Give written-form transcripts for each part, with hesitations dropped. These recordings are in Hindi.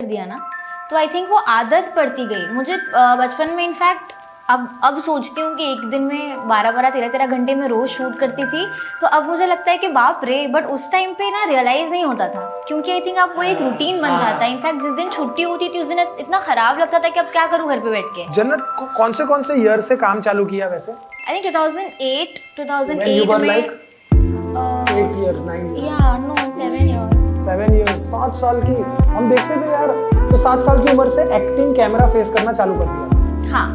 दिया ना, तो आई थिंक वो आदत पड़ती गई मुझे। बचपन में इनफैक्ट अब सोचती हूँ कि एक दिन में 12-12, 13-13 घंटे में रोज़ शूट करती थी, तो अब मुझे लगता है कि बाप रे, बट उस टाइम पे ना रियलाइज़ नहीं होता था, क्योंकि आई थिंक अब वो एक रूटीन बन जाता है। इनफैक्ट जिस दिन छुट्टी होती थी उस दिन इतना ख़राब लगता था कि अब क्या करूँ घर पे बैठ के। जन्नत कौन से ईयर से काम चालू किया वैसे? I think 2008 When you were में like 8 years, 9 years. या नो 7 years 7 years, 7 साल की हम देखते थे यार, तो 7 साल की उम्र से एक्टिंग कैमरा फेस करना चालू कर दिया। हाँ,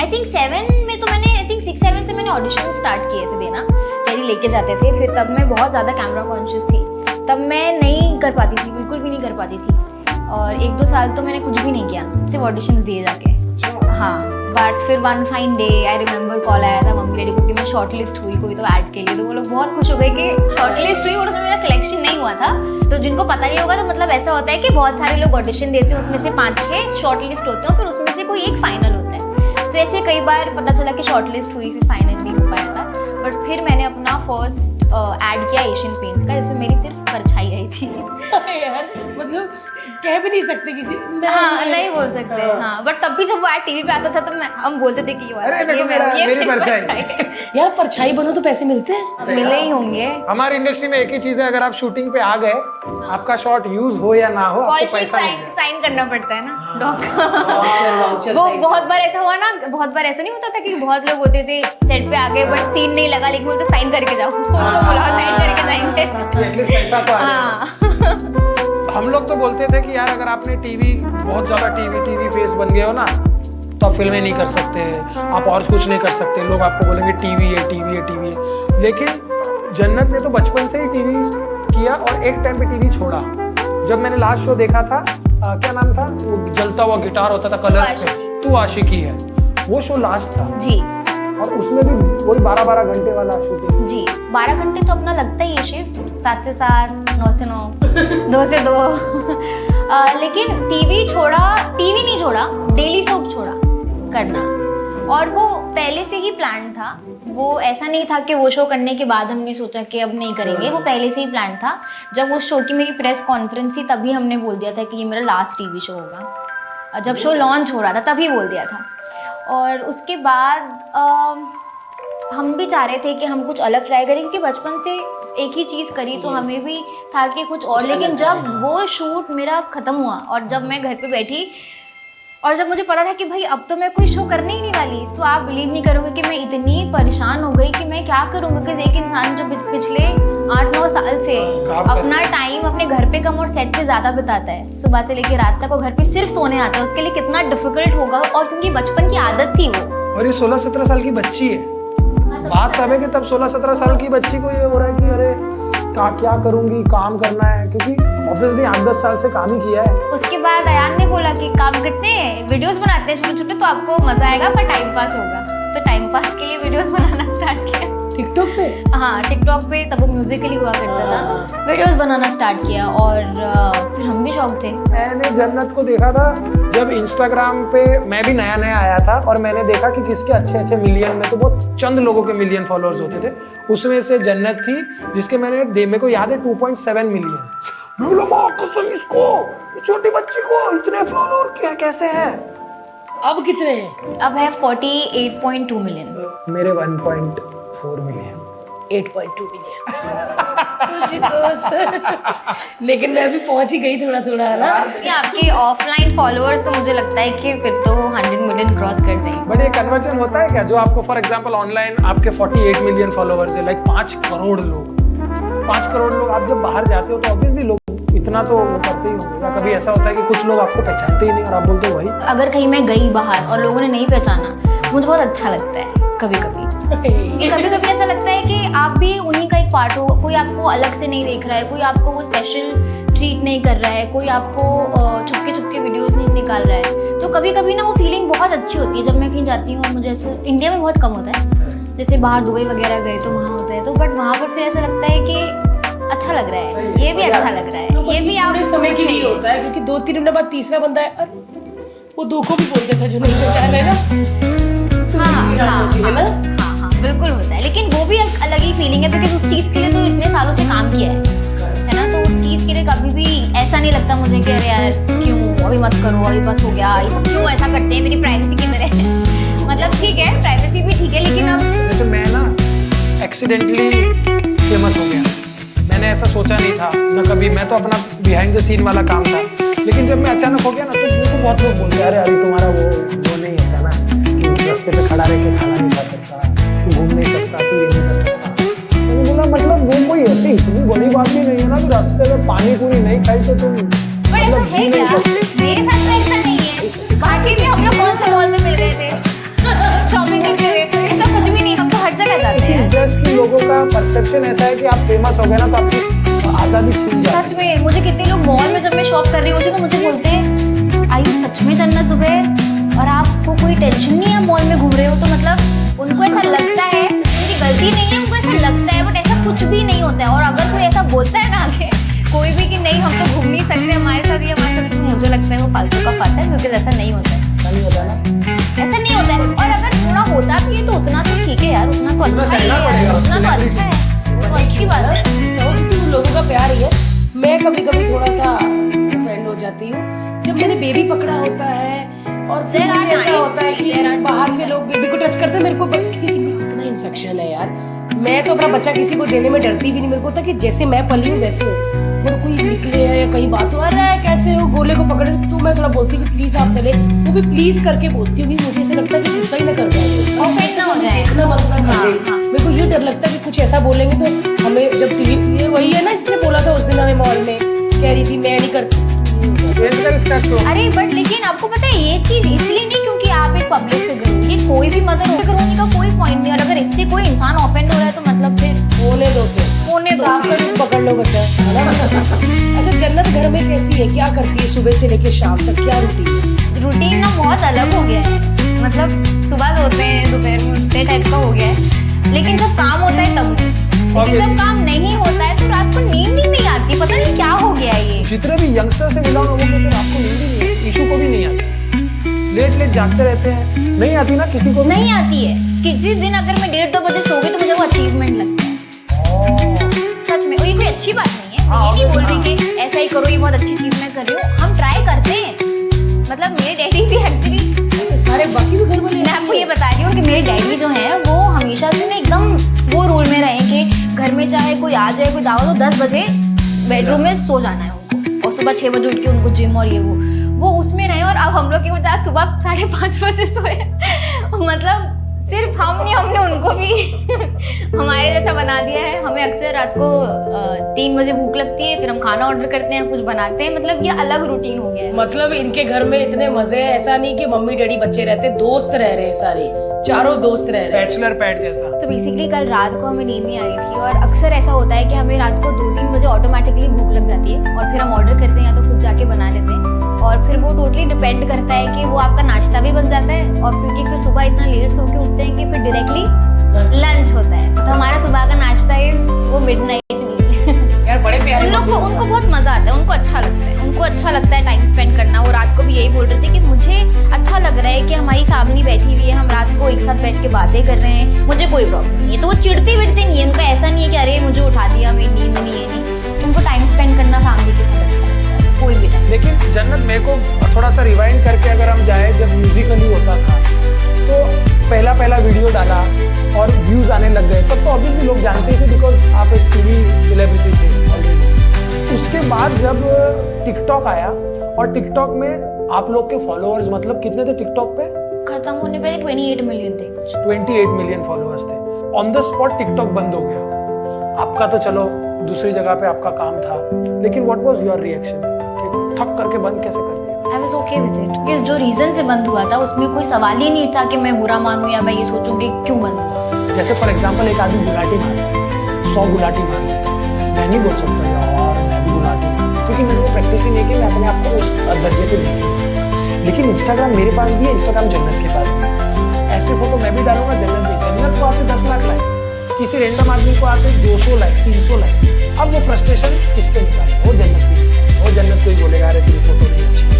आई थिंक 7 में तो मैंने, आई थिंक 6-7 से मैंने ऑडिशन स्टार्ट किए थे देना, टेरी लेके जाते थे। फिर तब मैं बहुत ज़्यादा कैमरा कॉन्शियस थी, तब मैं नहीं कर पाती थी, बिल्कुल भी नहीं कर पाती थी। और 1-2 साल तो मैंने कुछ भी नहीं किया, सिर्फ ऑडिशंस दिए जाके। हाँ, बट फिर one fine day I remember call आया था मम्मी डैडी को कि मैं शॉर्ट लिस्ट हुई कोई तो ऐड के लिए, तो वो लोग बहुत खुश हो गए कि शॉर्ट लिस्ट हुई, और उसमें मेरा सिलेक्शन नहीं हुआ था। तो जिनको पता नहीं होगा, तो मतलब ऐसा होता है कि बहुत सारे लोग ऑडिशन देते हैं, उसमें से 5-6 शॉर्ट लिस्ट होते हैं, फिर उसमें से कोई एक फाइनल होता है। तो ऐसे कई बार पता चला कि शॉर्ट लिस्ट हुई, फिर फाइनल नहीं हो पाया था। बट फिर मैंने अपना फर्स्ट ऐड किया एशियन पेंट्स का, जिसमें मेरी सिर्फ परछाई आई थी। यार मतलब कह भी नहीं सकते किसी, हाँ नहीं बोल सकते। हाँ, बट तब भी जब वो ऐड टीवी पे आता था तो हम बोलते थे कि ये वाला, अरे देखो ये मेरी परछाई। यार परछाई बनो तो पैसे मिलते हैं, मिले ही होंगे। हमारी इंडस्ट्री में एक ही चीज है, अगर आप शूटिंग पे आ गए, आपका शॉट यूज हो या ना हो, आपको पैसा मिलेगा। साइन करना पड़ता है ना डॉक। वाउचर वो बहुत बार ऐसा हुआ ना, बहुत बार ऐसा नहीं होता था कि बहुत लोग होते थे सेट पे आ गए बट सीन नहीं लगा, लेकिन बोलते साइन करके जाओ, उसको बुलाओ साइन करके जाएंगे। एटलीस्ट पैसा तो आ जाए। हाँ हम लोग तो बोलते थे कि यार अगर आपने बहुत ज्यादा टीवी फेस बन गए हो ना, तो आप फिल्में नहीं कर सकते, आप और कुछ नहीं कर सकते, लोग आपको बोलेंगे टीवी है। लेकिन जन्नत ने तो बचपन से ही टीवी किया, और एक टाइम पे टीवी छोड़ा। जब मैंने लास्ट शो देखा था, क्या नाम था वो जलता हुआ गिटार होता था कलर्स पे, तू आशिकी है, वो शो लास्ट था जी। और उसमें भी वही 12-12 घंटे वाला शूटिंग जी 12 घंटे तो अपना लगता ही है शिफ्ट, 7 से 7, 9 से 9, 2 से 2। लेकिन टीवी नहीं छोड़ा, डेली सोप छोड़ा करना, और वो पहले से ही प्लान था। वो ऐसा नहीं था कि वो शो करने के बाद हमने सोचा कि अब नहीं करेंगे, वो पहले से ही प्लान था। जब उस शो की मेरी प्रेस कॉन्फ्रेंस थी तभी हमने बोल दिया था कि ये मेरा लास्ट टीवी शो होगा। जब शो लॉन्च हो रहा था तभी बोल दिया था। और उसके बाद हम भी चाह रहे थे कि हम कुछ अलग ट्राई करें, क्योंकि बचपन से एक ही चीज़ करी तो हमें भी था कि कुछ और। लेकिन जब वो शूट मेरा ख़त्म हुआ और जब मैं घर पे बैठी और जब मुझे पता था कि भाई अब तो मैं कोई शो करने ही नहीं वाली, तो आप बिलीव नहीं करोगे कि मैं इतनी परेशान हो गई कि मैं क्या करूँ। बिकॉज एक इंसान जो पिछले 8-9 साल से अपना टाइम अपने घर पे कम और सेट पे ज़्यादा बिताता है, सुबह से लेकर रात तक, और घर पे सिर्फ सोने आता है, उसके लिए कितना डिफिकल्ट होगा। और क्योंकि बचपन की आदत थी वो, और ये 16-17 साल की बच्ची है। बात तब है कि तब 16-17 साल की बच्ची को ये हो रहा है कि अरे क्या करूंगी, काम करना है, क्योंकि ऑब्वियसली 8-10 साल से काम ही किया है। उसके बाद अयान ने बोला कि काम करते हैं, वीडियोस बनाते हैं छोटे-छोटे, तो आपको मजा आएगा पर टाइम पास होगा। तो टाइम पास के लिए वीडियोस बनाना स्टार्ट किया टिकटॉक पे। हाँ टिकटॉक पे, तब वो म्यूजिकली हुआ करता था, वीडियोस बनाना स्टार्ट किया। और फिर हम भी शौक थे। मैंने जन्नत को देखा था जब इंस्टाग्राम पे मैं भी नया आया था, और मैंने देखा कि किसके अच्छे मिलियन में, तो बहुत चंद लोगों के मिलियन फॉलोअर्स होते थे, उसमें से जन्नत थी जिसके मेरे को याद है 2.7 मिलियन। मैं बोला माँ कसम, इसको, ये छोटी बच्ची को इतने फॉलोअर क्या कैसे हैं? अब कितने हैं? अब है 48.2 मिलियन। मेरे 1.4 मिलियन। 8.2 मिलियन। लेकिन मैं भी पहुंच ही गई थोड़ा है ना। ये आपके ऑफलाइन फॉलोअर्स तो मुझे लगता है कि फिर तो 100 मिलियन क्रॉस कर जाएंगे। बट ये कन्वर्जन होता है क्या, जो आपको फॉर एग्जांपल ऑनलाइन आपके 48 मिलियन फॉलोअर्स है, लाइक 5 करोड़ लोग, आप जब बाहर जाते हो तो ऑब्वियसली लोग इतना तो वो करते ही होंगे, या कभी ऐसा होता है कि कुछ लोग आपको पहचानते ही नहीं और आप बोलते हो भाई। अगर कहीं मैं गई बाहर और लोगों ने नहीं पहचाना, मुझे बहुत अच्छा लगता है कभी कभी ऐसा लगता है कि आप भी उन्हीं का एक पार्ट हो, कोई आपको अलग से नहीं देख रहा है, कोई आपको वो स्पेशल ट्रीट नहीं कर रहा है, कोई आपको चुपके वीडियोस नहीं निकाल रहा है। तो कभी कभी ना वो फीलिंग बहुत अच्छी होती है जब मैं कहीं जाती हूँ। और मुझे ऐसे इंडिया में बहुत कम होता है, जैसे बाहर दुबई वगैरह गए तो वहाँ होता है, तो बट वहाँ पर फिर ऐसा लगता है कि अच्छा लग रहा है, ये भी अच्छा लग रहा है, ये भी आप समय के लिए होता है, क्योंकि 2-3 मिनट बाद तीसरा बंदा है, अरे वो दो को भी बोलते थे जो नहीं पहचान है ना। हाँ बिल्कुल होता है, लेकिन वो भी अलग ही फीलिंग है, बिकॉज उस चीज़ के लिए तो इतने सालों से काम किया है ना, तो उस चीज़ के लिए कभी भी ऐसा नहीं लगता मुझे कि अरे यार क्यों अभी मत करो, अभी बस हो गया, ये सब क्यों ऐसा करते हैं मेरी प्राइवेसी की तरह। मतलब ठीक है, प्राइवेसी भी ठीक है, लेकिन अब जैसे मैं ना एक्सीडेंटली फेमस हो गया, मैंने ऐसा सोचा नहीं था ना कभी, मैं तो अपना बिहाइंड द सीन वाला काम था, लेकिन जब मैं अचानक हो गया ना तो मेरे को बहुत लोग बोलते अरे अभी तुम्हारा वो नहीं होता ना कि रास्ते पे खड़ा रह के खाना नहीं खा सकता, तू घूम नहीं सकता, तू ये नहीं कर सकता। मैंने बोला मतलब वो कोई ऐसी इतनी बड़ी बात भी नहीं है ना कि रास्ते में पानी पूरी नहीं खाई तो तुम बट ऐसा मतलब है जी क्या? नहीं सकते। मेरे साथ तो ऐसा नहीं है। बाकी भी हम लोग कौन से मॉल में मिल रहे थे शॉपिंग करते हुए, ऐसा कुछ भी नहीं, हम तो हर जगह जाते हैं। जस्ट कि लोगों का परसेप्शन ऐसा है कि आप फेमस हो गए ना तो आपकी आज़ादी छूट जाती है। सच में मुझे कितने लोग मॉल में जब मैं शॉप कर रही होती हूँ तो मुझे बोलते हैं आयु सच में जन्नत जुबैर, और आपको कोई टेंशन नहीं है मॉल में घूम रहे हो, तो मतलब उनको ऐसा लगता है, उनकी गलती नहीं है, उनको ऐसा लगता है, बट ऐसा कुछ भी नहीं होता है। और अगर कोई ऐसा बोलता है ना आगे कोई भी कि नहीं हम तो घूम नहीं सकते हमारे साथ, या हमारे साथ, तो मुझे लगता है वो फालतू का फंस है, क्योंकि ऐसा नहीं होता है। ऐसा नहीं होता ना, ऐसा नहीं होता है। और अगर थोड़ा होता भी है तो उतना तो ठीक है यार, उतना तो उतना अच्छा ही सहना है, पड़ेगा, उतना तो अच्छा है, वो तो अच्छी बात है। क्योंकि उन लोगों का प्यार ही है। मैं कभी कभी थोड़ा सा ऑफेंड हो जाती हूँ जब मैंने बेबी पकड़ा होता है और फिर There are मुझे ऐसा times, होता है कि there are बाहर से लोग बेबी को टच करते हैं, मेरे को इतना इन्फेक्शन है यार। मैं तो अपना बच्चा किसी को देने में डरती भी नहीं, मेरे को होता है कि जैसे मैं पली हूँ वैसे हो, और कोई निकले है या कहीं बात हो रहा है कैसे हो गोले को पकड़े तो मैं थोड़ा बोलती हूँ कि प्लीज आप पहले, वो भी प्लीज करके बोलती हूँ, मुझे ऐसा लगता है कि गुस्सा ही ना कर जाए, Offend ना हो जाए। देखना मत ना कर हाँ, दे। हाँ। मेरे को ये डर लगता है कि कुछ ऐसा बोलेंगे तो हमें जब टीवी, ये वही है ना जिसने बोला था उस दिन हमें मॉल में, कह रही थी मैं नहीं करती। चेंज कर इसका शो। अरे बट लेकिन आपको पता है ये चीज इसलिए नहीं क्योंकि आप एक पब्लिक फिगर हो, ये कोई भी मदर फिगर होने का कोई पॉइंट नहीं, और अगर इससे कोई इंसान ऑफेंड हो रहा है तो मतलब फिर होने दो फिर, होने दो साफ फिर। कर पकड़ लो बच्चा, है ना? अच्छा जन्नत घर में कैसी है, क्या करती है सुबह से लेकर शाम तक, क्या रूटीन है? रूटीन ना बहुत अलग हो गया है, मतलब सुबह सोते हैं दोपहर में उठते टाइप का हो गया है, लेकिन जब काम होता है तब नहीं, लेकिन जब काम नहीं होता है तो रात को नींद ही नहीं आती, पता नहीं क्या हो गया है ये। जितने भी यंगस्टर से मिला हूं लोगों को तो आपको नींद ही नहीं आती, ईशू को भी नहीं आती, लेट लेट जागते रहते हैं, नहीं आती ना किसी को भी। नहीं आती है, किसी दिन अगर मैं 1:30-2 बजे सो गई तो मुझे वो अचीवमेंट लगता है सच में, और ये कोई अच्छी बात नहीं है, मैं ये नहीं बोल रही कि ऐसा ही करो ये बहुत अच्छी चीज मैं कर रही हूँ, हम ट्राई करते हैं, मतलब मेरे डैडी भी एक्चुअली, अच्छा सारे बाकी भी घर वाले मैं आपको ये बता रही हूँ कि मेरे डैडी जो हैं वो हमेशा से ना एकदम वो रूल में रहे कि घर में चाहे कोई आ जाए कोई दावत हो 10 बजे बेडरूम में सो जाना है उनको, और सुबह 6 बजे उठ के उनको जिम और ये वो उसमें रहे, और अब हम लोग की वजह सुबह 5:30 बजे सोए मतलब सिर्फ हम नहीं, हमने उनको भी हमारे जैसा बना दिया है। हमें अक्सर रात को 3 बजे भूख लगती है, फिर हम खाना ऑर्डर करते हैं, कुछ बनाते हैं, मतलब ये अलग रूटीन हो गया है। मतलब इनके घर में इतने मजे हैं, ऐसा नहीं कि मम्मी डैडी बच्चे रहते, दोस्त रह रहे हैं, सारे चारों दोस्त रह रहे हैं। बैचलर पैड जैसा। तो बेसिकली कल रात को हमें नींद नहीं आ रही थी, और अक्सर ऐसा होता है कि हमें रात को 2-3 बजे ऑटोमेटिकली भूख लग जाती है, और फिर हम ऑर्डर करते हैं या तो खुद जाके बना लेते हैं, और फिर वो टोटली डिपेंड करता है कि वो आपका नाश्ता भी बन जाता है, और क्योंकि फिर सुबह इतना लेट सो के उठते हैं कि फिर डायरेक्टली लंच होता है, तो हमारा सुबह का नाश्ता इज वो मिडनाइट मील। यार बड़े प्यारे उन लोग को उनको बहुत मजा आता है, उनको अच्छा लगता है, उनको अच्छा लगता है टाइम स्पेंड करना। वो रात को भी यही बोल रहे थे कि मुझे अच्छा लग रहा है कि हमारी फैमिली बैठी हुई है, हम रात को एक साथ बैठ के बातें कर रहे हैं, मुझे कोई प्रॉब्लम नहीं है। तो वो चिढ़ती विड़ती नहीं है, उनका ऐसा नहीं है कि अरे मुझे उठा दिया मेरी नींद नहीं है, नहीं, उनको टाइम स्पेंड करना फैमिली के साथ अच्छा लगता है कोई भी टाइम। लेकिन जन्नत मेरे को थोड़ा सा रिवाइंड करके अगर हम जाए, जब म्यूजिकली होता था तो पहला वीडियो डाला और व्यूज आने लग गए, तब तो ऑब्वियसली लोग जानते थे बिकॉज आप एक टीवी सेलिब्रिटी थे ऑलरेडी। उसके बाद जब टिकटॉक आया, और टिकटॉक में आप लोग के फॉलोअर्स मतलब कितने थे टिकटॉक पे? खत्म होने पे 28 मिलियन थे कुछ। 28 मिलियन फॉलोअर्स थे। ऑन द स्पॉट टिकटॉक बंद हो गया। आपका तो चलो दूसरी जगह पे आपका काम था, लेकिन व्हाट वाज योर रिएक्शन कि ठक करके बंद कैसे कर दिया? I was okay with it, क्योंकि जो रीजन से बंद हुआ था उसमें कोई सवाल ही नहीं था कि मैं बुरा मानूं या मैं ये सोचूंगी क्यों बंद हुआ। जैसे फॉर एग्जांपल एक आदमी गुलाटी मारता है, 100 गुलाटी मार लेता है, मैं नहीं बोल सकता यार मैं भी गुलाटी, क्योंकि मैंने वो प्रैक्टिस ही नहीं की, मैं अपने आप को उस दर्जे पे नहीं ले सकता। लेकिन इंस्टाग्राम मेरे पास भी है, इंस्टाग्राम जन्नत के पास भी है, ऐसे फोटो मैं भी डालूंगा, जन्नत को आते 10 लाख लाइक, किसी रैंडम आदमी को आते 200 लाइक 300 लाइक। अब वो फ्रस्ट्रेशन किस पे निकाले? वो जन्नत को ही बोलेगा अरे तेरी फोटो नहीं अच्छी है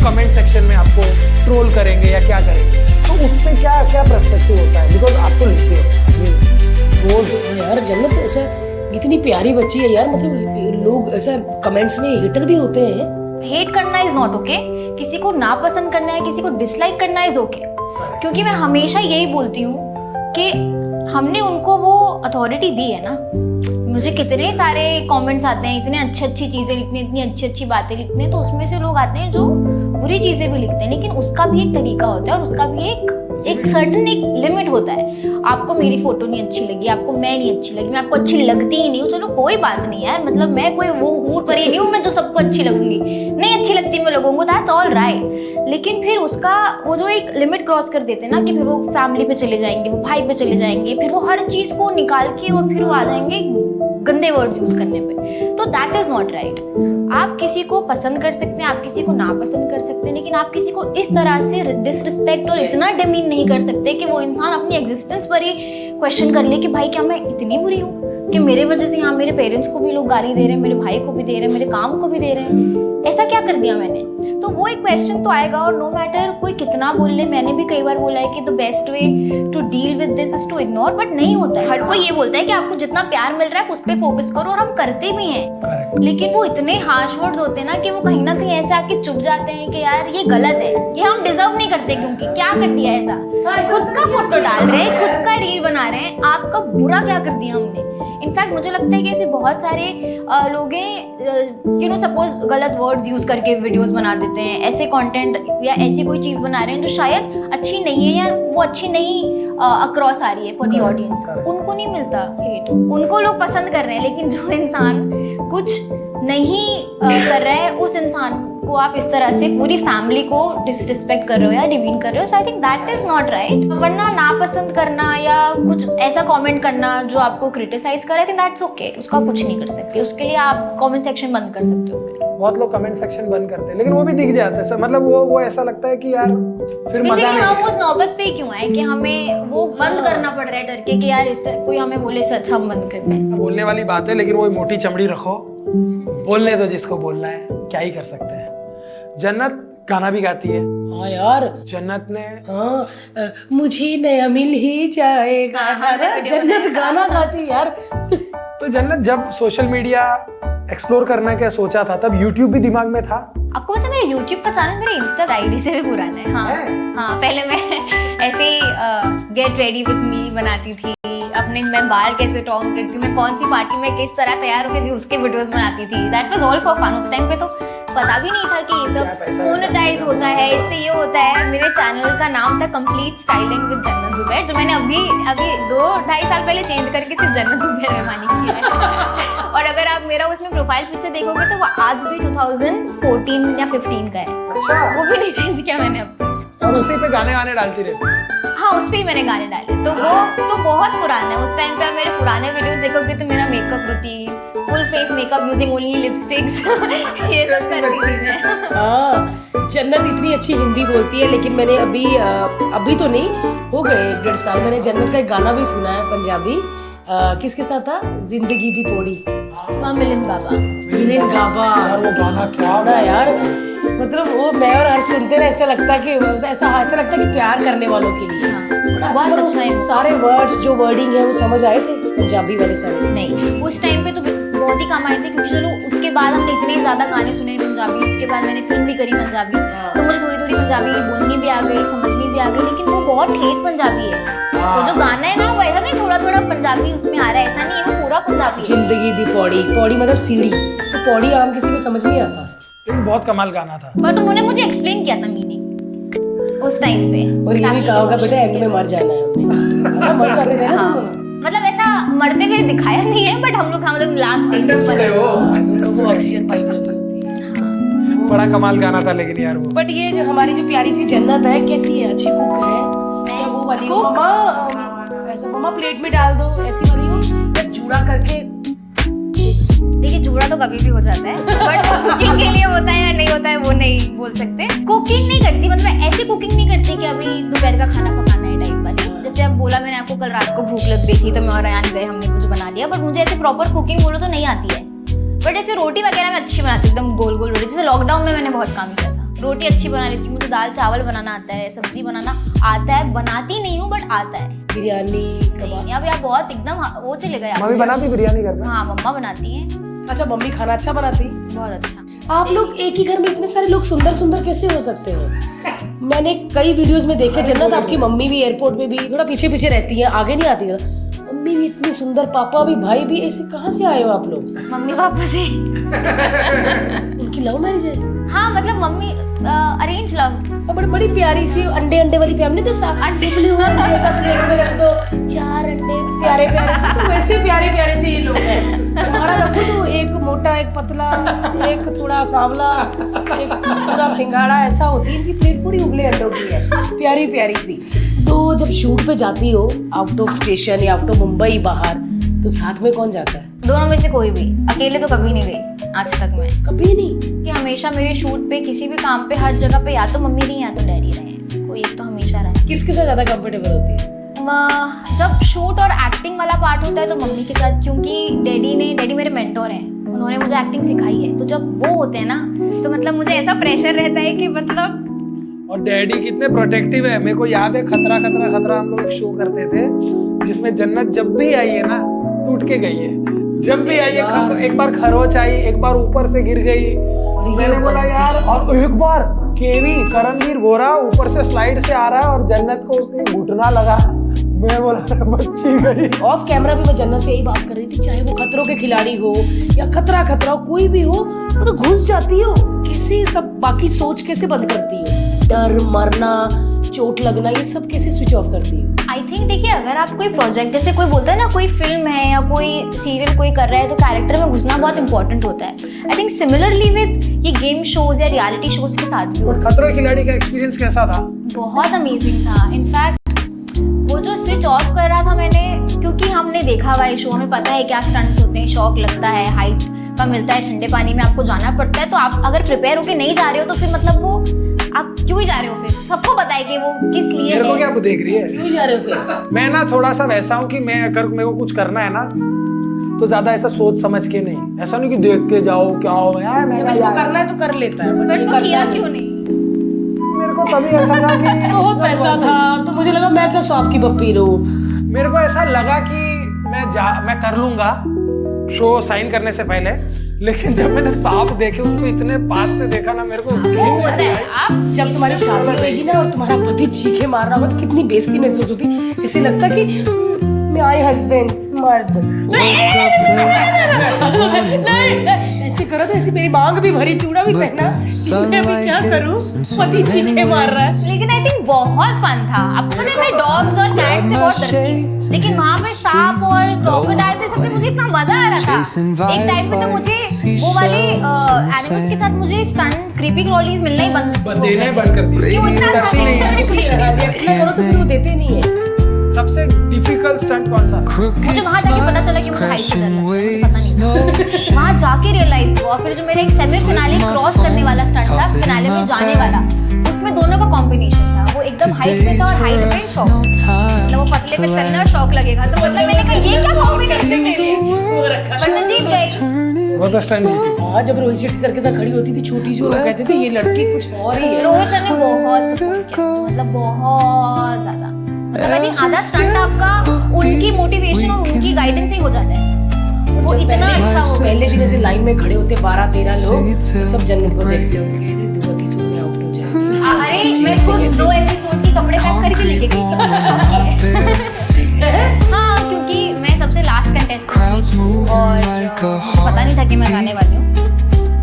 कमेंट सेक्शन में आपको ट्रोल करेंगे या क्या करेंगे, तो उस पे क्या पर्सपेक्टिव होता है? बिकॉज आप तो लिखते हो रोज। यार जन्नत ऐसा इतनी प्यारी बच्ची है यार, मतलब लोग ऐसा कमेंट्स में हेटर भी होते हैं, हेट करना इज नॉट ओके, किसी को नापसंद करना है, किसी को डिसलाइक करना इज ओके। क्योंकि मैं हमेशा यही बोलती हूँ कि हमने उनको वो अथॉरिटी दी है ना। मुझे कितने सारे कमेंट्स आते हैं, इतने अच्छी अच्छी चीज़ें लिखते हैं, इतनी अच्छी अच्छी बातें लिखते हैं, तो उसमें से लोग आते हैं जो बुरी चीज़ें भी लिखते हैं, लेकिन उसका भी एक तरीका होता है और उसका भी एक सर्टन एक लिमिट होता है। आपको मेरी फोटो नहीं अच्छी लगी, आपको मैं नहीं अच्छी लगी, मैं आपको अच्छी लगती ही नहीं हूँ, चलो कोई बात नहीं यार, मतलब मैं कोई वो हूर परी नहीं हूँ मैं जो सबको अच्छी लगूंगी, नहीं अच्छी लगती मैं लोगों को, दैट्स ऑल राइट। लेकिन फिर उसका वो जो एक लिमिट क्रॉस कर देते हैं ना, कि फिर वो फैमिली पे चले जाएंगे, वो भाई पे चले जाएंगे, फिर वो हर चीज़ को निकाल के और फिर वो आ जाएंगे गंदे वर्ड्स यूज करने पे, तो दैट इज नॉट राइट। आप किसी को पसंद कर सकते हैं, आप किसी को नापसंद कर सकते हैं, लेकिन आप किसी को इस तरह से डिसरिस्पेक्ट और इतना डिमीन नहीं कर सकते कि वो इंसान अपनी एग्जिस्टेंस पर ही क्वेश्चन कर ले कि भाई क्या मैं इतनी बुरी हूँ कि मेरे वजह से यहाँ मेरे पेरेंट्स को भी लोग गाली दे रहे हैं, मेरे भाई को भी दे रहे हैं, मेरे काम को भी दे रहे हैं, ऐसा क्या कर दिया मैंने? तो वो एक क्वेश्चन तो आएगा। और नो मैटर कोई कितना बोल ले, मैंने भी कई बार बोला है कि the best way to deal with this is to ignore, but नहीं होता है। हर कोई ये बोलता है कि आपको जितना प्यार मिल रहा है उस पर फोकस करो, और हम करते भी हैं, लेकिन वो इतने हार्श वर्ड्स होते हैं ना कि वो कहीं ना कहीं ऐसे आके चुप जाते हैं कि यार ये गलत है, ये हम डिजर्व नहीं करते, क्योंकि क्या कर दिया ऐसा? खुद का फोटो डाल रहे हैं, खुद का रील बना रहे हैं, आपका बुरा क्या कर दिया हमने? इनफैक्ट मुझे लगता है कि ऐसे बहुत सारे लोग हैं, यू नो, सपोज गलत वर्ड्स यूज करके वीडियोस बना देते हैं, ऐसे कंटेंट या ऐसी कोई चीज़ बना रहे हैं जो शायद अच्छी नहीं है या वो अच्छी नहीं अक्रॉस आ रही है फॉर दी ऑडियंस। उनको नहीं मिलता हेट, उनको लोग पसंद कर रहे हैं, लेकिन जो इंसान कुछ नहीं कर रहा है उस इंसान को आप इस तरह से पूरी फैमिली को डिसरिस्पेक्ट कर रहे हो या डिमीन कर रहे हो, so I think that is not right. वरना नापसंद करना या कुछ ऐसा कमेंट करना जो आपको क्रिटिसाइज करे, आई थिंक दैट्स ओके, उसका कुछ नहीं कर सकते, उसके लिए आप कमेंट सेक्शन बंद कर सकते हो। बहुत लोग कमेंट सेक्शन बंद करते हैं, लेकिन वो भी दिख जाते हैं, मतलब वो ऐसा लगता है कि यार फिर मजा नहीं। हम उस नौबत पे क्यों आए कि हमें वो बंद करना पड़ रहा है डर के कि यार इससे कोई हमें बोले से अच्छा हम बंद कर दें। बोलने वाली बात है, लेकिन वो मोटी चमड़ी रखो, बोलने दो जिसको बोलना है, क्या ही कर सकते हैं। जन्नत गाना भी गाती है। हाँ यार, जन्नत ने मुझे नया मिल ही जाएगा, जन्नत गाना गाती यार। तो जन्नत जब सोशल मीडिया एक्सप्लोर करना क्या सोचा था, तब यूट्यूब भी दिमाग में था? आपको पता है मेरे यूट्यूब का चैनल मेरे इंस्टा आईडी से भी पुराना है। हाँ, पहले मैं ऐसे गेट रेडी विद मी बनाती थी, अपने मैं बाल कैसे टॉन्ग करती हूँ, मैं कौन सी पार्टी में किस तरह तैयार होकर उसके वीडियोस बनाती थी। That was all for fun. उस टाइम पे तो पता भी नहीं था कि ये सब मोनेटाइज होता है, इससे ये होता है। मेरे चैनल का नाम था कंप्लीट स्टाइलिंग विद जन्नत जुबैर, जो मैंने अभी 2-2.5 साल पहले चेंज करके सिर्फ जन्नत जुबैर रहमानी किया है। और अगर आप मेरा उसमें प्रोफाइल पिक्चर देखोगे तो वो आज भी 2014 या 15 का है। अच्छा, वो भी नहीं चेंज किया मैंने अब। और उसी पे गाने डालती रहती? हाँ, उस पे ही मैंने गाने डाले, तो वो तो बहुत पुराना है। उस टाइम पे आप मेरे पुराने वीडियोस देखोगे तो मेरा makeup routine, full face makeup using only lipsticks, ये सब करती थी मैं। हाँ, जन्नत इतनी अच्छी हिंदी बोलती है, लेकिन मैंने अभी तो नहीं, हो गए 1.5 साल, मैंने जन्नत का एक गाना भी सुना है पंजाबी। किसके साथ था? जिंदगी दी पौड़ी, मिलिंद गाबा। यार वो गाना क्या ना यार, मतलब वो मैं और हर सुनते ना ऐसा लगता कि प्यार करने वालों के लिए बहुत अच्छा है। सारे वर्ड्स जो वर्डिंग है वो समझ आए थे पंजाबी वाले सारे? नहीं, उस टाइम पे तो बहुत ही कम आए थे, क्योंकि चलो उसके बाद हमने इतने ज्यादा गाने सुने पंजाबी, उसके बाद मैंने फिल्म भी करी पंजाबी, तो मुझे थोड़ी थोड़ी पंजाबी बोलनी भी आ गई, समझनी भी आ गई, लेकिन वो बहुत ठेठ पंजाबी है। तो जो गाना है ना वो ऐसा नहीं थोड़ा थोड़ा पंजाबी उसमें आ रहा है, ऐसा नहीं है, वो पूरा पंजाबी है। जिंदगी दी पौड़ी, पौड़ी मतलब सीढ़ी, तो पौड़ी आम किसी को समझ नहीं आता। बहुत कमाल गाना था, बट उन्होंने मुझे एक्सप्लेन किया था मीनिंग उस टाइम पे। और ये भी कहा होगा बेटा एंड में मर जाना है हमने, मर जाते थे ना तुम। मतलब ऐसा मरते हुए दिखाया नहीं है, बट हम लोग मतलब लास्ट स्टेज पर वो ऑक्सीजन पाइप लगी होती है। बड़ा कमाल गाना था लेकिन यार वो। बट ये जो हमारी जो प्यारी सी जन्नत है, कैसी है? अच्छी कुक है या वो वाली हो मम्मा, ऐसा मम्मा प्लेट में डाल दो ऐसी वाली हो, या जूड़ा करके? देखिए, जूड़ा तो कभी भी हो जाता है, बट वो कुकिंग के लिए होता है या नहीं होता है वो नहीं बोल सकते। कुकिंग नहीं करती, मतलब ऐसी कुकिंग नहीं करती कि अभी दोपहर का खाना पकाना है टाइप वाली। जैसे अब बोला मैंने आपको, कल रात को भूख लग रही थी तो मैं और अयान गए, हमने कुछ बना लिया, बट मुझे ऐसे प्रॉपर कुकिंग बोलो तो नहीं आती है। बट ऐसे रोटी वगैरह मैं अच्छी बनाती हूँ, एकदम गोल गोल रोटी। जैसे लॉकडाउन में मैंने बहुत काम किया था, रोटी अच्छी बना लेती हूँ। मुझे दाल चावल बनाना आता है, सब्जी बनाना आता है, बनाती नहीं हूँ बट आता है। बिरयानी, कबाब? अब आप बहुत एकदम वो चले गए। मम्मी बनाती बिरयानी घर में? हाँ, मम्मा बनाती हैं। अच्छा, मम्मी खाना अच्छा बनाती? बहुत अच्छा। आप लोग एक ही घर में इतने सारे लोग सुंदर सुंदर कैसे हो सकते हैं? मैंने कई वीडियोस में देखे जन्नत, आपकी मम्मी भी एयरपोर्ट में भी थोड़ा पीछे पीछे रहती है, आगे नहीं आती है। मम्मी भी इतनी सुंदर, पापा भी, भाई भी, ऐसे कहाँ से आए हो आप लोग? मम्मी पापा से। उनकी लव मैरिज है? हाँ मतलब मम्मी अरेंज लव। बड़ी प्यारी सी अंडे अंडे वाली फैमिली थे, साथ अंडे सब प्लेट में रख दो, 4 अंडे प्यारे प्यारे से, तो वैसे प्यारे प्यारे से ये लोग हैं। तुम्हारा रखो तो एक मोटा, एक पतला, एक थोड़ा सांवला, एक पूरा सिंगाड़ा, ऐसा होती है इनकी प्लेट, पूरी उबले अंडों की है, प्यारी प्यारी सी। तो जब शूट पे जाती हो आउट ऑफ स्टेशन या आउट ऑफ मुंबई बाहर, तो साथ में कौन जाता है? दोनों में से कोई भी। अकेले तो कभी नहीं गई आज तक मैं। कभी नहीं? कि हमेशा मेरे शूट पे, किसी भी काम पे, हर जगह पे या तो मम्मी रही या तो डैडी रहे, कोई एक तो हमेशा रहे। किसके साथ ज्यादा कंफर्टेबल होती है? जब शूट और एक्टिंग वाला पार्ट होता है तो मम्मी के साथ, क्योंकि डैडी मेरे मेंटोर हैं, उन्होंने मुझे एक्टिंग सिखाई है। तो जब वो होते हैं ना, तो मतलब मुझे ऐसा प्रेशर रहता है कि मतलब। और डैडी कितने प्रोटेक्टिव है। मेरे को याद है खतरा खतरा खतरा हम लोग एक शो करते थे जिसमें जन्नत जब भी आई है ना टूट के गई है। जब भी आई है, एक बार खरोच आई, एक बार ऊपर से गिर गई, मैंने बोला यार, और एक बार केवी करणवीर गोरा ऊपर से स्लाइड से आ रहा है और जन्नत को उसके घुटना लगा, मैं बोला बच्ची गई। ऑफ कैमरा भी मैं जन्नत से यही बात कर रही थी, चाहे वो खतरों के खिलाड़ी हो या खतरा खतरा कोई भी हो, वो तो घुस जाती हो। कैसे सब बाकी सोच कैसे बंद करती हो? डर, मरना, चोट लगना, ये सब कैसे स्विच ऑफ करती हो? आई थिंक देखिए, अगर आप कोई प्रोजेक्ट, जैसे कोई बोलता है ना कोई फिल्म है या कोई सीरियल कोई कर रहा है, तो कैरेक्टर में घुसना बहुत इंपॉर्टेंट होता है। आई थिंक सिमिलरली विद ये गेम शोज या रियलिटी शोज के साथ भी होता है। खतरों के खिलाड़ी का एक्सपीरियंस कैसा था? बहुत अमेजिंग था। इनफैक्ट वो जो स्विच ऑफ कर रहा था मैंने, क्योंकि हमने देखा हुआ है शो, हमें पता है क्या स्टंट्स होते हैं, शॉक लगता है, हाइट का मिलता है, ठंडे पानी में आपको जाना पड़ता है। तो आप अगर प्रिपेयर होके नहीं जा रहे हो तो फिर मतलब वो आप क्यों ही जा रहे हो? फिर सबको पता है कि वो किस लिए मेरे को है। क्या देख रही है? क्यों जा रहे हो फिर? मैं ना थोड़ा सा वैसा हूँ कि मैं अगर मेरे को कुछ करना है ना तो ज्यादा ऐसा सोच समझ के नहीं, ऐसा नहीं कि देख के जाओ क्या हो यार, जब इसको करना है तो कर लेता है, फिर तो किया क्यों नहीं? मेरे को तभी ऐसा था कि बहुत पैसा था तो मुझे लगा मैं क्या सांप की पप्पी रहूं। मेरे को ऐसा लगा कि मैं कर लूंगा शो साइन करने से पहले, लेकिन जब मैंने सांप देखे, उनको इतने पास से देखा ना, मेरे को वो होता है। आप जब तुम्हारी शादी होगी ना और तुम्हारा पति चीखे मार रहा होगा, कितनी बेइज्जती महसूस होती, ऐसे लगता कि माय हस्बैंड मर्द। नहीं, ऐसे करो तो ऐसी मेरी मांग भी भरी, चूड़ा भी पहना, मैं भी क्या करूं, पति चीखे मार रहा है। लेकिन आई थिंक बहुत फन था। आपको ना, मैं डॉग्स और कैट से बहुत डरती हूँ, लेकिन वहाँ पे सांप और क्रोकोडाइल से सबसे मुझे इतना मजा आ रहा था। एक टाइम पे तो मुझे वो वाले एनिमल्स के साथ मुझे स्टंट क्रीपी क्रॉलीज मिलना ही बंद देने बंद कर दिए। क्यों इतना डरती नहीं है। देखना करो तो फिर वो देते नहीं है। सबसे डिफिकल्ट स्टंट कौन सा? मुझे वहाँ जाके पता चला कि मुझे हाइट से डर लगता है, मुझे पता नहीं था। वहाँ जाके रियलाइज हुआ। फिर जो मेरा एक सेमी फिनाले क्रॉस करने वाला स्टंट था, फिनाले में जाने वाला, उसमें दोनों का कॉम्बिनेशन था। वो एकदम हाइट पे था और हाइट पे शॉक, मतलब वो पतले पे चलना और शॉक लगेगा। तो मतलब मैंने कहा ये क्या कॉम्बिनेशन है, बट मैं जीत गई। वो तो स्टंट जीती। हाँ, जब रोहित शेट्टी सर के साथ खड़ी होती थी छोटी सी, वो कहते थे ये लड़की कुछ और ही है। रोहित सर ने बहुत सपोर्ट किया, मतलब बहुत ज्यादा। मतलब आई थिंक आधा स्टंट आपका उनकी मोटिवेशन और उनकी गाइडेंस से ही हो जाता है। वो इतना अच्छा हो। पहले दिन ऐसे लाइन में खड़े होते 12-13 लोग, तो सब जन्नत को देखते होंगे, 2 एपिसोड में आउट हो जाए। अरे मैं खुद 2 एपिसोड की कपड़े पैक करके लेके गई, तो मुझे शौक है। हाँ, क्योंकि मैं सबसे लास्ट कंटेस्टेंट थी और मुझे पता नहीं था कि मैं गाने वाली हूँ,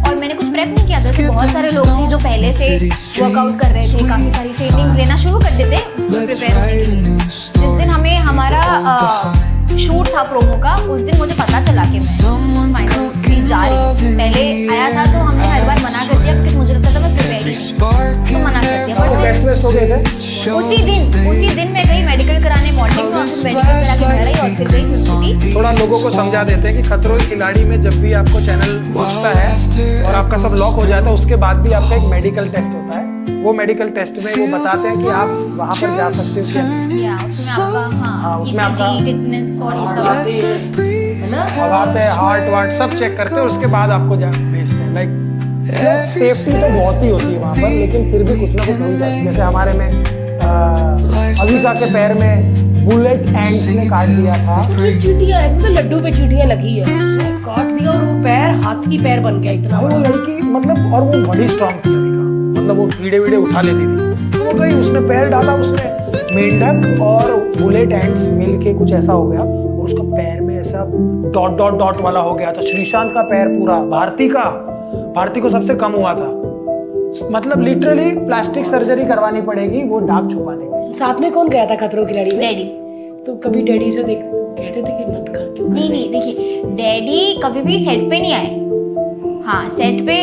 और मैंने कुछ प्रेप नहीं किया था। तो बहुत सारे लोग थे जो पहले से वर्कआउट कर रहे थे, काफी सारी ट्रेनिंग्स लेना शुरू कर देते प्रिपेयर होने के लिए। जिस दिन हमें हमारा शूट था प्रोमो का, उस दिन मुझे पता चला कि मैं फाइनल जा रही हूँ। पहले आया था तो हमने हर बार मना कर दिया, क्योंकि मुझे लगता था मैं प्रिपेयर ही नहीं, तो मना कर दिया। बेस्ट हो गए थे। उसी दिन मैं गई मेडिकल कराने मॉर्निंग में, मेडिकल करा के घर आई और फिर गई छुट्टी। थोड़ा लोगों को समझा देते हैं कि खतरों के खिलाड़ी में जब भी आपको चैनल पहुंचता है और आपका सब लॉक हो जाता है, उसके बाद भी आपका एक मेडिकल टेस्ट होता है। वो मेडिकल टेस्ट में वो बताते हैं कि आप वहाँ पर जा सकते हो क्या नहीं। या उसमें आपका हाँ, उसमें आपका टिटनेस और ये सब है ना। और वहाँ पे हार्ट वार्ट सब चेक करते हैं, उसके बाद आपको भेजते हैं। लाइक सेफ्टी तो बहुत ही होती है वहाँ पर, लेकिन फिर भी कुछ ना कुछ हो ही जाती है। जैसे हमारे में अविका के पैर में बुलेट एंड्स ने काट दिया था। चींटियां, ऐसे तो लड्डू पे चींटियां लगी है, उसने काट दिया और वो पैर हाथी पैर बन गया इतना वो लड़की मतलब, और वो बड़ी स्ट्रांग थी लड़का, मतलब वो कीड़े वीड़े उठा लेती थी। तो वो गई, उसने पैर डाला, उसने मेंढक और बुलेट एंड्स मिल के कुछ ऐसा हो गया, और उसका पैर में ऐसा डॉट डॉट डॉट वाला हो गया था। श्रीशांत का पैर पूरा, भारती को सबसे कम हुआ था। मतलब लिटरली प्लास्टिक सर्जरी करवानी पड़ेगी वो दाग छुपाने के। साथ में कौन गया था खतरों की लड़ी में? डैडी। तो कभी डैडी से देख कहते थे कि मत कर, क्यों? नहीं, देखिए डैडी कभी भी सेट पे नहीं आए। हाँ, सेट पे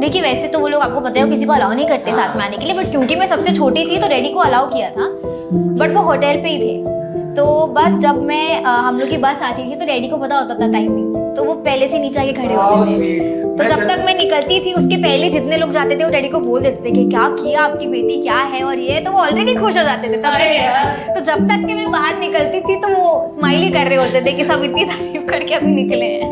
देखिए वैसे तो वो लोग आपको पता है किसी को अलाउ नहीं करते साथ में आने के लिए, बट क्योंकि मैं सबसे छोटी थी तो डैडी को अलाउ किया था, बट वो होटल पे ही थे। तो बस जब मैं हम लोग की बस आती थी तो डैडी को पता होता था टाइमिंग, तो वो पहले से नीचे आके खड़े होते थे। तो जब तक मैं निकलती थी उसके पहले जितने लोग जाते थे वो डैडी को बोल देते थे कि क्या किया आपकी बेटी, क्या है और ये, तो वो ऑलरेडी खुश हो जाते थे तब तक। तो जब तक कि मैं बाहर निकलती थी तो वो स्माइल ही कर रहे होते थे कि सब इतनी तारीफ करके अभी निकले हैं।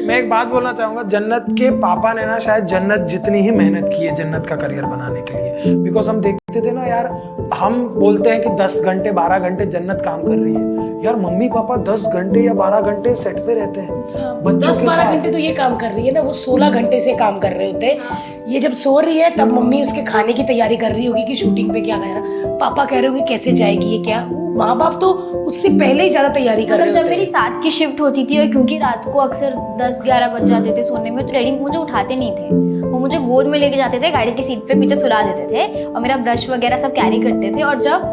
मैं एक बात बोलना चाहूंगा, जन्नत के पापा ने ना शायद जन्नत जितनी ही मेहनत की है जन्नत का करियर बनाने के लिए, बिकॉज हम देखते थे ना यार, हम बोलते हैं कि 10 घंटे 12 घंटे जन्नत काम कर रही है यार, मम्मी पापा 10 घंटे या 12 घंटे सेट पे रहते हैं बच्चों 10-12 घंटे तो ये काम कर रही है ना, वो 16 घंटे से काम कर रहे होते हैं। ये जब सो रही है तब मम्मी उसके खाने की तैयारी कर रही होगी कि शूटिंग पे क्या करना, पापा कह रहे होंगे कैसे जाएगी ये क्या, माँ बाप तो उससे पहले ही ज्यादा तैयारी कर रहे मतलब होते जब मेरी 7 की शिफ्ट होती थी और क्योंकि रात को अक्सर 10-11 बज जाते थे सोने में, तो डैडी मुझे उठाते नहीं थे, वो मुझे गोद में लेके जाते थे, गाड़ी की सीट पे पीछे सुला देते थे और मेरा ब्रश वगैरह सब कैरी करते थे, और जब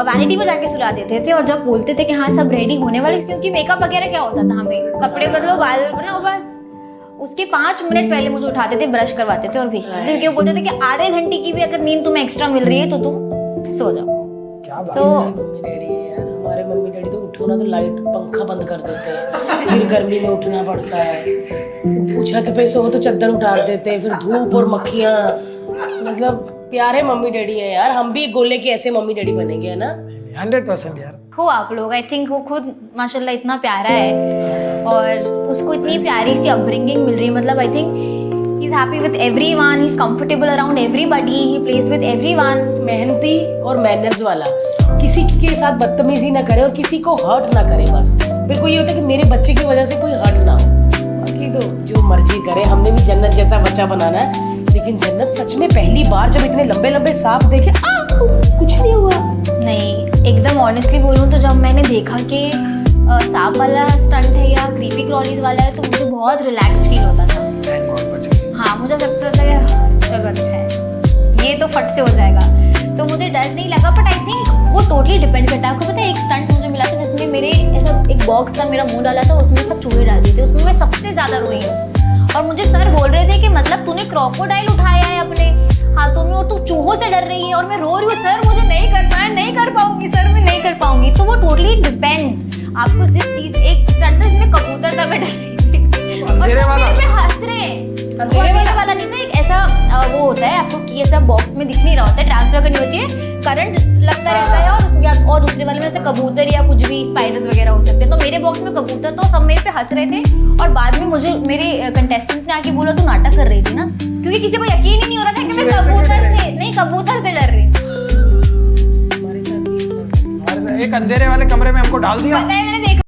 वैनिटी में जाके सुला देते थे और जब बोलते थे कि हाँ सब रेडी होने वाले, क्योंकि मेकअप वगैरह क्या होता था, हमें कपड़े बदलो, बाल बनाओ, बस उसके 5 मिनट पहले मुझे उठाते थे, ब्रश करवाते थे और भेजते थे, क्योंकि वो बोलते थे कि आधे घंटे की भी अगर नींद तुम्हें एक्स्ट्रा मिल रही है तो तुम सो जाओ। क्या बात तो मम्मी डैडी है यार, हमारे मम्मी डैडी तो उठो ना तो लाइट पंखा बंद कर देते हैं, फिर गर्मी में उठना पड़ता है, छत पे सो तो चादर उतार देते हैं, फिर धूप और मक्खियाँ, मतलब प्यारे मम्मी डैडी है यार। हम भी गोले के ऐसे मम्मी डैडी बनेंगे, है ना? 100% यार। हो आप लोग, आई थिंक वो खुद माशाल्लाह इतना प्यारा है और उसको इतनी प्यारी सी अपब्रिंगिंग मिल रही है, मतलब I think he is happy with everyone, he is comfortable around everybody, he plays with everyone. मेहनती और मैनर्स वाला, किसी के साथ बदतमीजी ना करे और किसी को हर्ट ना करे, बस मेरे को ये होता है कि मेरे बच्चे की वजह से कोई हर्ट ना हो, बाकी तो जो मर्जी करे। हमने भी जन्नत जैसा बच्चा बनाना है, लेकिन जन्नत सच में पहली बार जब इतने लंबे लंबे सांप देखे, कुछ नहीं हुआ। नहीं, एकदम ऑनेस्टली बोलूँ तो जब मैंने देखा कि सांप वाला स्टंट है या क्रीपी क्रॉलीज वाला है तो मुझे बहुत रिलैक्स्ड फील होता था। हाँ, मुझे लगता था कि चलो अच्छा है, ये तो फट से हो जाएगा, तो मुझे डर नहीं लगा। बट आई थिंक वो टोटली डिपेंड करता है। आपको पता है एक स्टंट मुझे मिला था जिसमें मेरे ऐसा एक बॉक्स था, मेरा मुंह डाला था, उसमें सब चूहे डाल दिए थे, उसमें मैं सबसे ज़्यादा रोई हूँ और मुझे सर बोल रहे थे कि मतलब तूने क्रोकोडाइल उठाया है अपने हाथों में और तू चूहों से डर रही है, और मैं रो रही हूँ सर मुझे नहीं करना है, नहीं कर पाऊंगी सर, मैं नहीं कर पाऊंगी। तो वो टोटली डिपेंड्स, आपको जिस चीज, एक स्टंट था जिसमें कबूतर था, मैं डर रही थी और सब मेरे पे हंस रहे हैं। अंधेरे वाला नहीं था, एक ऐसा वो होता है आपको कि ऐसा बॉक्स में दिख नहीं रहा होता है, ट्रांसफर करनी होती है, करंट लगता रहता है और दूसरे वाले में ऐसे कबूतर या कुछ भी स्पाइडर्स वगैरह हो सकते हैं। तो मेरे बॉक्स में कबूतर, तो सब मेरे पे हंस रहे थे और बाद में मुझे मेरे कंटेस्टेंट ने आके बोला तू नाटक कर रही थी ना, क्योंकि किसी को यकीन ही नहीं हो रहा था कि मैं कबूतर से डर रही हूँ। हमारे साथ भी एक अंधेरे वाले कमरे में हमको डाल दिया। पता है मैंने